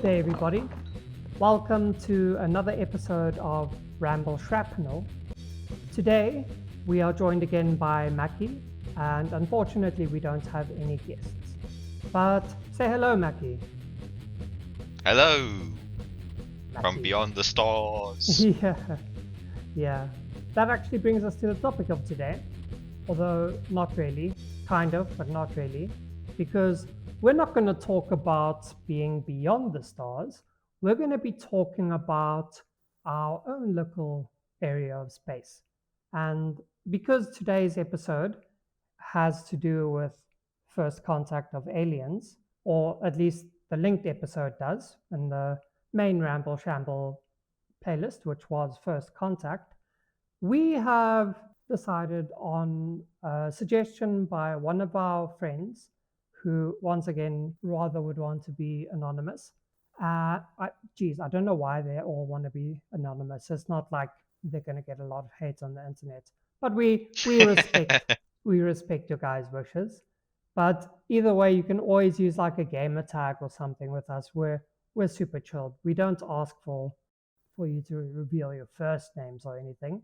Good day, everybody. Welcome to another episode of Ramble Shrapnel. Today, we are joined again by Macky, and unfortunately, we don't have any guests. But say hello, Macky. Hello, from Macky. beyond the stars. Yeah. That actually brings us to the topic of today. Although not really, kind of, but not really, because we're not going to talk about being beyond the stars. We're going to be talking about our own little area of space. And because today's episode has to do with first contact of aliens, or at least the linked episode does, in the main Ramble Shamble playlist, which was first contact, we have decided on a suggestion by one of our friends who, once again, rather would want to be anonymous. I don't know why they all want to be anonymous. It's not like they're going to get a lot of hate on the internet, but we respect your guys' wishes. But either way, you can always use like a gamer tag or something with us. We're super chilled. We don't ask for you to reveal your first names or anything.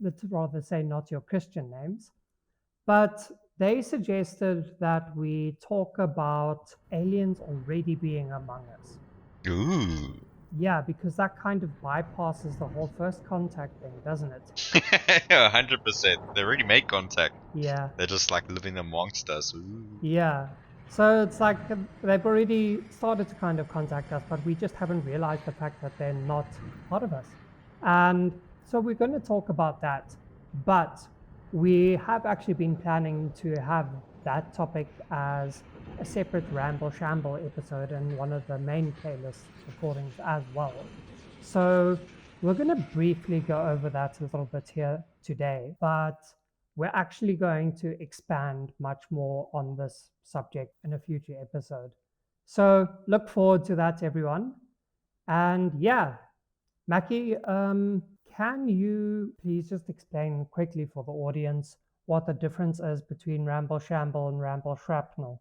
Let's rather say not your Christian names. But they suggested that we talk about aliens already being among us. Ooh. Yeah, because that kind of bypasses the whole first contact thing, doesn't it? 100%. They already made contact. Yeah. They're just like living amongst us. Ooh. Yeah. So it's like they've already started to kind of contact us, but we just haven't realized the fact that they're not part of us. And so we're going to talk about that. But we have actually been planning to have that topic as a separate Ramble Shamble episode in one of the main playlist recordings as well. So we're going to briefly go over that a little bit here today, but we're actually going to expand much more on this subject in a future episode. So look forward to that, everyone. And yeah, Macky, can you please just explain quickly for the audience what the difference is between Ramble Shamble and Ramble Shrapnel?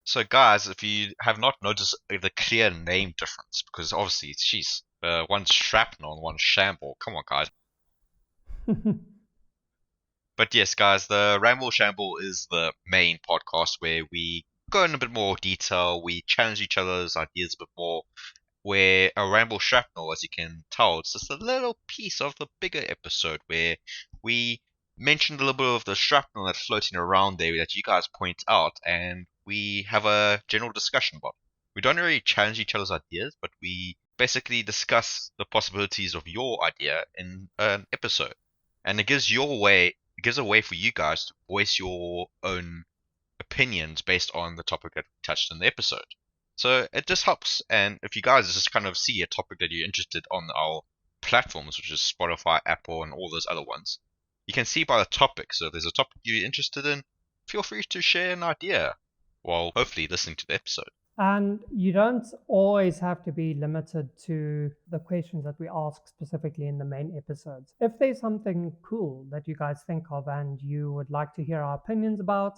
So, guys, if you have not noticed the clear name difference, because obviously she's one's shrapnel and one's shamble. Come on, guys. But yes, guys, the Ramble Shamble is the main podcast where we go in a bit more detail, we challenge each other's ideas a bit more. Where a Ramble Shrapnel, as you can tell, it's just a little piece of the bigger episode where we mentioned a little bit of the shrapnel that's floating around there that you guys point out, and we have a general discussion about it. We don't really challenge each other's ideas, but we basically discuss the possibilities of your idea in an episode. And it gives a way for you guys to voice your own opinions based on the topic that we touched in the episode. So it just helps. And if you guys just kind of see a topic that you're interested on our platforms, which is Spotify, Apple, and all those other ones, you can see by the topic. So if there's a topic you're interested in, feel free to share an idea while hopefully listening to the episode. And you don't always have to be limited to the questions that we ask specifically in the main episodes. If there's something cool that you guys think of and you would like to hear our opinions about,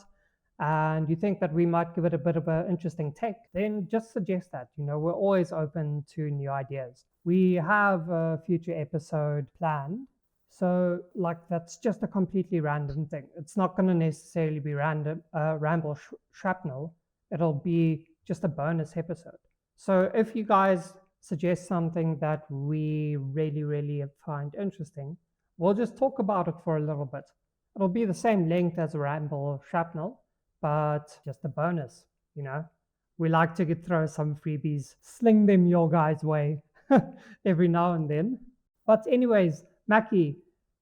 and you think that we might give it a bit of an interesting take, then just suggest that. We're always open to new ideas. We have a future episode planned. So, like, that's just a completely random thing. It's not going to necessarily be random, ramble shrapnel. It'll be just a bonus episode. So if you guys suggest something that we really, really find interesting, we'll just talk about it for a little bit. It'll be the same length as a Ramble Shrapnel, but just a bonus, We like to throw some freebies, sling them your guys' way every now and then. But anyways, Macky,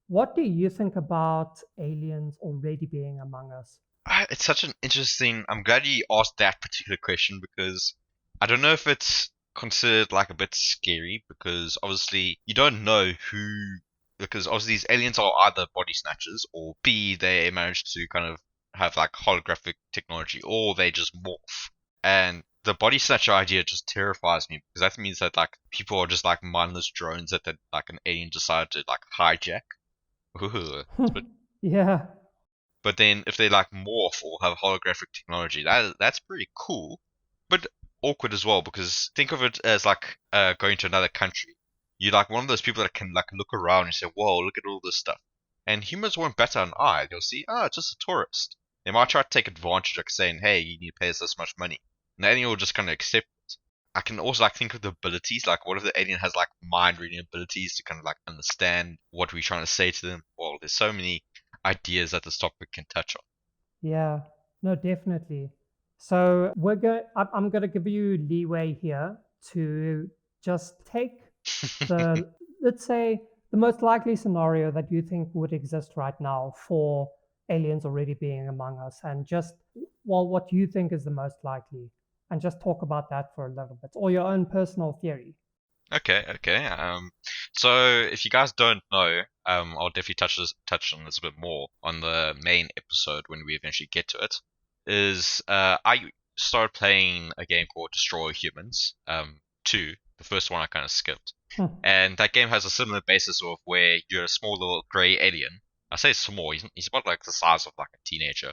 what do you think about aliens already being among us? It's such an interesting. I'm glad you asked that particular question because I don't know if it's considered like a bit scary because obviously you don't know who. Because obviously these aliens are either body snatchers or B, they manage to kind of have like holographic technology or they just morph. And the body snatcher idea just terrifies me because that means that like people are just like mindless drones that like an alien decided to like hijack. Ooh, it's a bit. Yeah. But then if they like morph or have holographic technology, that's pretty cool. But awkward as well because think of it as like going to another country. You're like one of those people that can like look around and say, "Whoa, look at all this stuff." And humans won't bat an eye. They'll see, "Oh, it's just a tourist." They might try to take advantage of saying, "Hey, you need to pay us this much money," and the alien will just kind of accept it. I can also like think of the abilities, like what if the alien has like mind reading abilities to kind of like understand what we're trying to say to them? Well, there's so many ideas that this topic can touch Yeah, no, definitely. So I'm going to give you leeway here to just take on. the, let's say, the most likely scenario that you think would exist right now for aliens already being among us, and just, well, what you think is the most likely, and just talk about that for a little bit, or your own personal theory. Okay, okay. So if you guys don't know, I'll definitely touch on this a bit more on the main episode when we eventually get to it. I started playing a game called Destroy Humans, 2. The first one I kind of skipped, Hmm. and that game has a similar basis of where you're a small little gray alien. I say small. He's about like the size of like a teenager,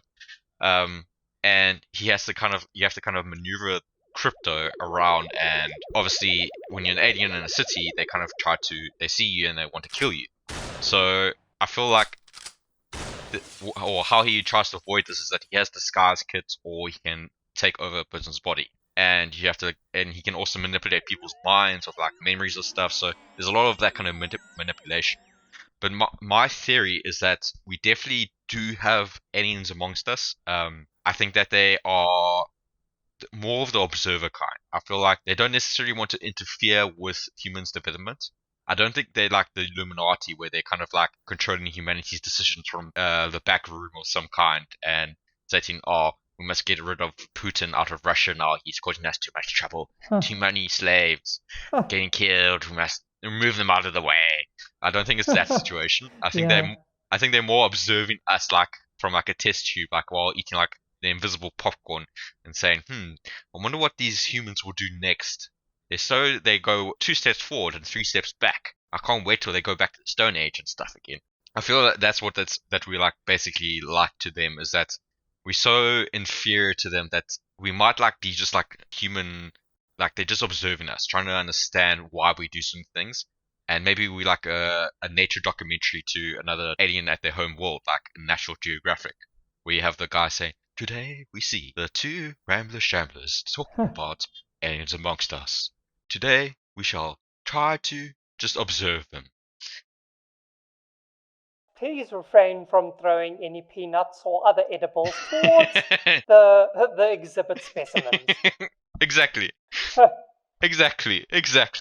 um, and you have to kind of maneuver crypto around. And obviously, when you're an alien in a city, they see you and they want to kill you. So I feel like, or how he tries to avoid this is that he has disguise kits, or he can take over a person's body. And he can also manipulate people's minds with like memories of stuff. So there's a lot of that kind of manipulation. But my theory is that we definitely do have aliens amongst us. I think that they are more of the observer kind. I feel like they don't necessarily want to interfere with humans' development. I don't think they're like the Illuminati where they're kind of like controlling humanity's decisions from the back room of some kind and stating, "Oh, we must get rid of Putin out of Russia now. He's causing us too much trouble. Huh. Too many slaves getting killed. We must remove them out of the way." I don't think it's that situation. Yeah. I think they're more observing us like from like a test tube, like while eating like the invisible popcorn and saying, I wonder what these humans will do next. They go 2 steps forward and 3 steps back. I can't wait till they go back to the Stone Age and stuff again. I feel that that we like basically like to them is that we're so inferior to them that we might like be just like human, like they're just observing us, trying to understand why we do some things. And maybe we like a nature documentary to another alien at their home world, like National Geographic, where you have the guy saying, "Today we see the two Rambler Shamblers talking about aliens amongst us. Today we shall try to just observe them." Please refrain from throwing any peanuts or other edibles towards the exhibit specimens. Exactly, exactly.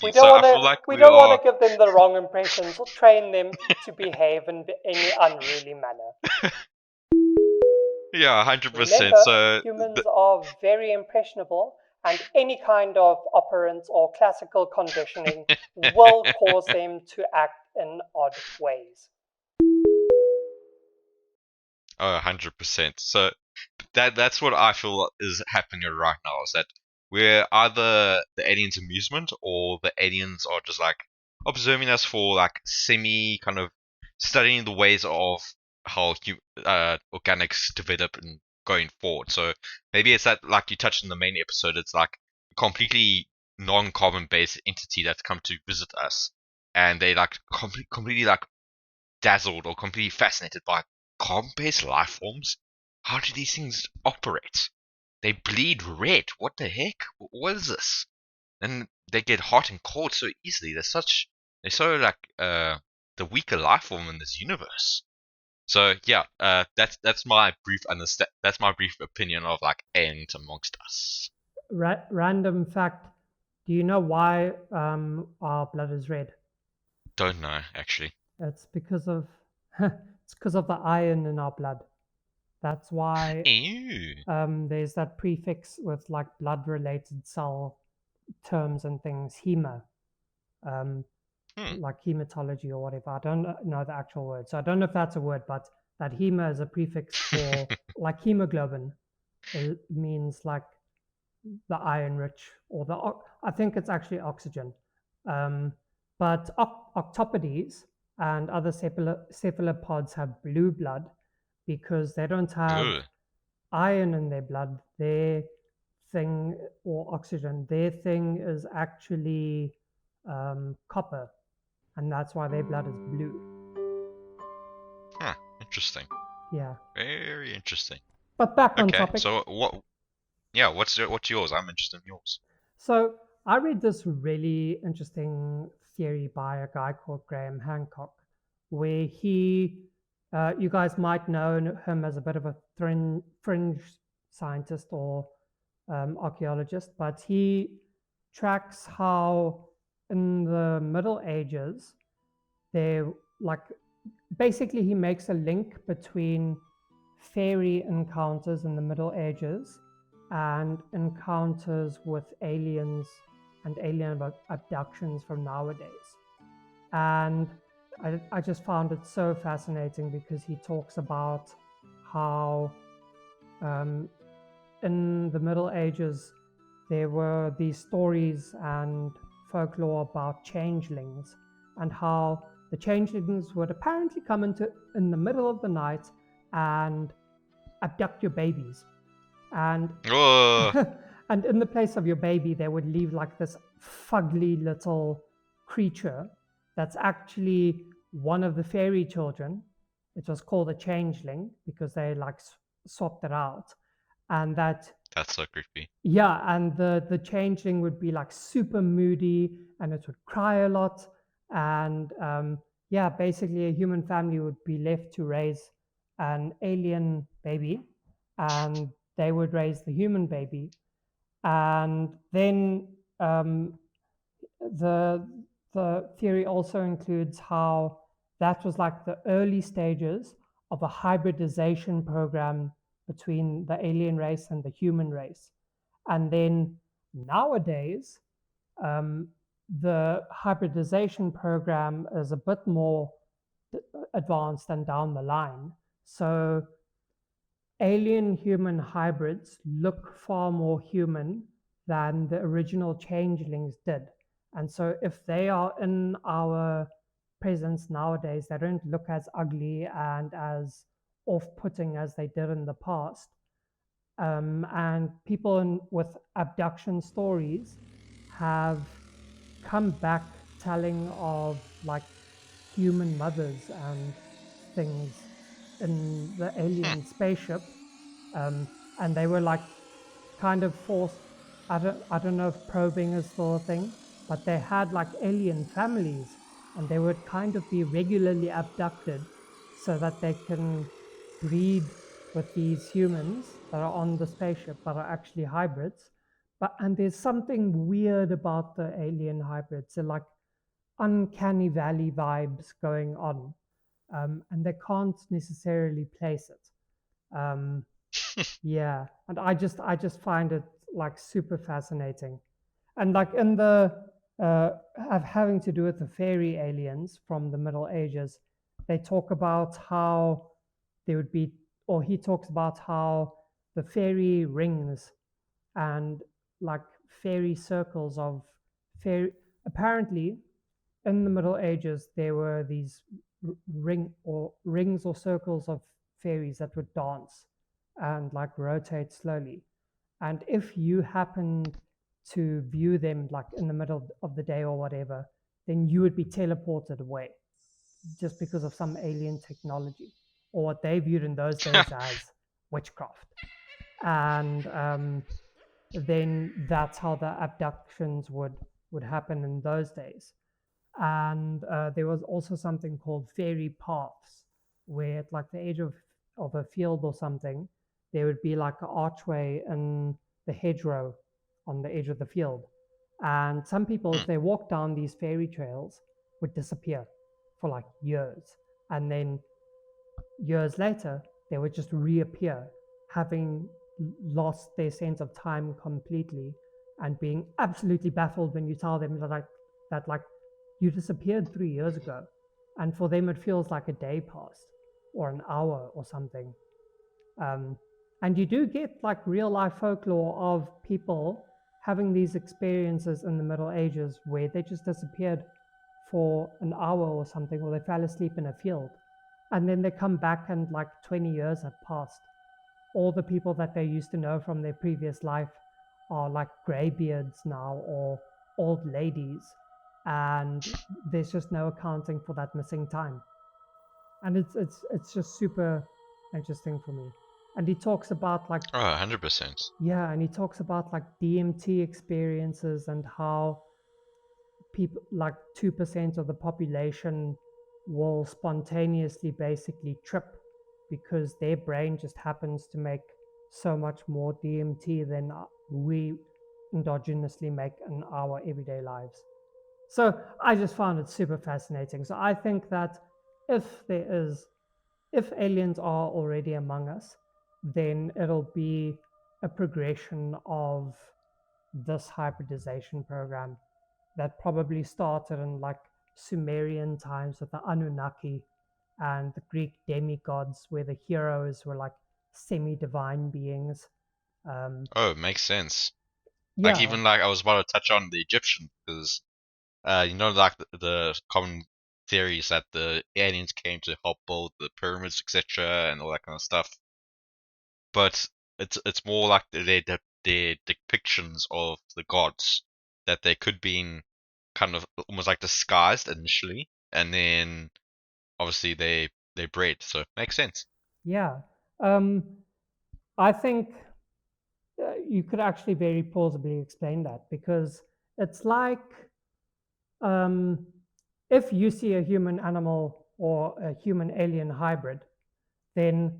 We don't So want I to feel like we we don't want are, to give them the wrong impressions or train them to behave in any unruly manner. yeah, 100%. Remember, So humans are very impressionable, and any kind of operant or classical conditioning will cause them to act in odd ways. oh, 100%. So that's what I feel is happening right now is that we're either the aliens' amusement or the aliens are just like observing us for like semi kind of studying the ways of how organics develop and going forward. So maybe it's that like you touched in the main episode, it's like a completely non-carbon based entity that's come to visit us, and they like completely like dazzled or completely fascinated by carbon-based life forms. How do these things operate? They bleed red. What the heck? What is this? And they get hot and cold so easily. They're so like the weaker life form in this universe. So yeah, that's my that's my brief opinion of like aliens amongst us. Random fact: do you know why our blood is red? Don't know actually. It's because of it's because of the iron in our blood. That's why Ew. there's that prefix with like blood-related cell terms and things, hema, um, Hmm. like hematology or whatever. I don't know the actual word, so I don't know if that's a word, but that hema is a prefix for like hemoglobin. It means like the iron rich, or I think it's actually oxygen. Um, but octopodes and other cephalopods have blue blood because they don't have Ugh. iron in their blood. Their thing, or oxygen, their thing is actually copper, and that's why their blood is blue. Huh. Interesting. Yeah. Very interesting. But back on Okay. topic. So what? Yeah. What's yours? I'm interested in yours. So I read this really interesting theory by a guy called Graham Hancock, where you guys might know him as a bit of a fringe scientist or archaeologist, but he tracks how in the Middle Ages, there, like, basically he makes a link between fairy encounters in the Middle Ages and encounters with aliens and alien abductions from nowadays. And I just found it so fascinating because he talks about how um, in the Middle Ages there were these stories and folklore about changelings, and how the changelings would apparently come in the middle of the night and abduct your babies, and Oh, and in the place of your baby they would leave like this fugly little creature that's actually one of the fairy children. It was called a changeling because they like swapped it out. And that, that's so creepy. yeah, and the changeling would be like super moody and it would cry a lot. And yeah, basically a human family would be left to raise an alien baby, and they would raise the human baby. And then the the theory also includes how that was like the early stages of a hybridization program between the alien race and the human race. And then nowadays, um, the hybridization program is a bit more advanced and down the line. So alien human hybrids look far more human than the original changelings did. And so if they are in our presence nowadays, they don't look as ugly and as off putting as they did in the past. And people with abduction stories have come back telling of like human mothers and things in the Hmm. alien spaceship, um, and they were like kind of forced. I don't know if probing is still a thing, but they had like alien families, and they would kind of be regularly abducted so that they can breed with these humans that are on the spaceship but are actually hybrids. But and there's something weird about the alien hybrids. They're like uncanny valley vibes going on, and they can't necessarily place it. Yeah, and I just find it like super fascinating, and like in the uh, having to do with the fairy aliens from the Middle Ages, they talk about how there would be, or he talks about how the fairy rings and like fairy circles of fairy. Apparently, in the Middle Ages, there were these rings or circles of fairies that would dance and like rotate slowly. And if you happened to view them like in the middle of the day or whatever, then you would be teleported away just because of some alien technology or what they viewed in those days as witchcraft. And then that's how the abductions would happen in those days. And there was also something called fairy paths, where at like the edge of a field or something, there would be like an archway in the hedgerow on the edge of the field. And some people, Hmm. if they walked down these fairy trails, would disappear for like years. And then years later, they would just reappear, having lost their sense of time completely and being absolutely baffled when you tell them that you disappeared 3 years ago. And for them, it feels like a day passed or an hour or something. Um, and you do get like real life folklore of people having these experiences in the Middle Ages where they just disappeared for an hour or something, or they fell asleep in a field. And then they come back and like 20 years have passed. All the people that they used to know from their previous life are like graybeards now or old ladies, and there's just no accounting for that missing time. And it's just super interesting for me. And he talks about like, Oh, 100%. yeah, and he talks about like DMT experiences and how people like 2% of the population will spontaneously basically trip because their brain just happens to make so much more DMT than we endogenously make in our everyday lives. So I just found it super fascinating. So I think that if there is, if aliens are already among us, then it'll be a progression of this hybridization program that probably started in like Sumerian times with the Anunnaki and the Greek demigods, where the heroes were like semi divine beings. Um, Oh, makes sense. Like yeah, even like I was about to touch on the Egyptian because like the common theories that the aliens came to help build the pyramids, etc., and all that kind of stuff. But it's more like their depictions of the gods that they could be in kind of almost like disguised initially, and then obviously they bred, so it makes sense. yeah. Um, I think you could actually very plausibly explain that because it's like um, if you see a human animal or a human alien hybrid, then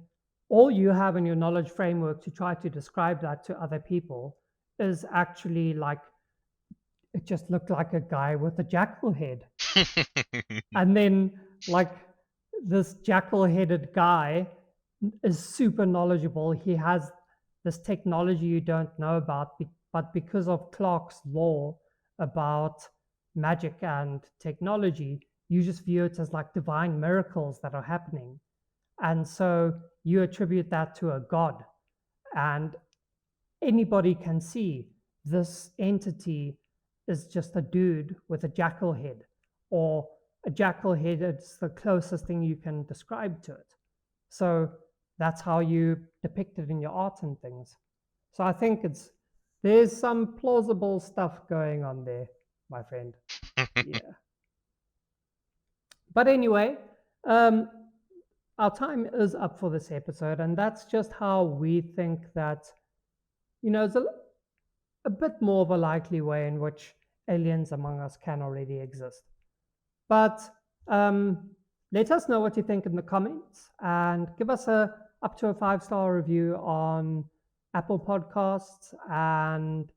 all you have in your knowledge framework to try to describe that to other people is actually like it just looked like a guy with a jackal head. And then, like, this jackal headed guy is super knowledgeable. He has this technology you don't know about, but because of Clarke's law about magic and technology, you just view it as like divine miracles that are happening. And so you attribute that to a god. And anybody can see this entity is just a dude with a jackal head, or a jackal head is the closest thing you can describe to it. So that's how you depict it in your art and things. So I think there's some plausible stuff going on there, my friend. Yeah. But anyway, um, our time is up for this episode, and that's just how we think that, it's a bit more of a likely way in which aliens among us can already exist. But um, let us know what you think in the comments and give us a up to a 5-star review on Apple Podcasts and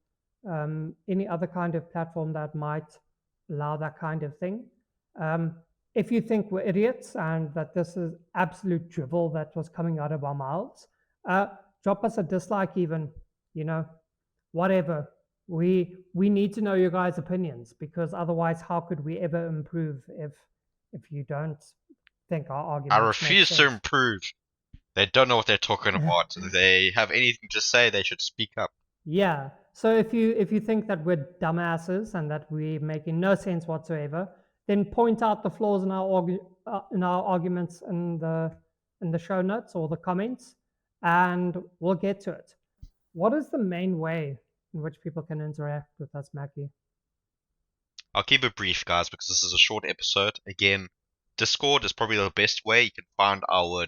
any other kind of platform that might allow that kind of thing. Um, if you think we're idiots and that this is absolute drivel that was coming out of our mouths, uh, drop us a dislike, even, you know, whatever. We need to know your guys' opinions, because otherwise how could we ever improve if you don't think our I arguments make refuse to sense? improve. They don't know what they're talking about. If they have anything to say, they should speak up. Yeah. So if you think that we're dumbasses and that we're making no sense whatsoever, then point out the flaws in our arguments in the show notes or the comments, and we'll get to it. What is the main way in which people can interact with us, Mackie? I'll keep it brief, guys, because this is a short episode. Again, Discord is probably the best way. You can find our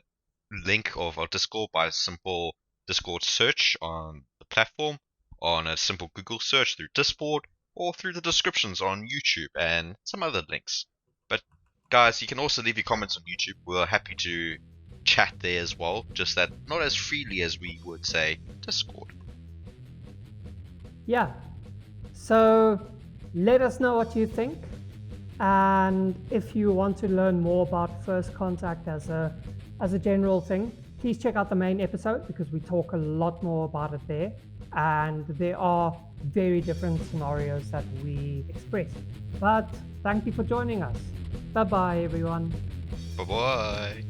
link of our Discord by a simple Discord search on the platform, on a simple Google search through Discord, or through the descriptions on YouTube and some other links. But guys, you can also leave your comments on YouTube. We're happy to chat there as well, just that not as freely as we would say Discord. Yeah. So let us know what you think. And if you want to learn more about first contact as a general thing, please check out the main episode, because we talk a lot more about it there. And there are very different scenarios that we express. But thank you for joining us. Bye bye, everyone. Bye bye.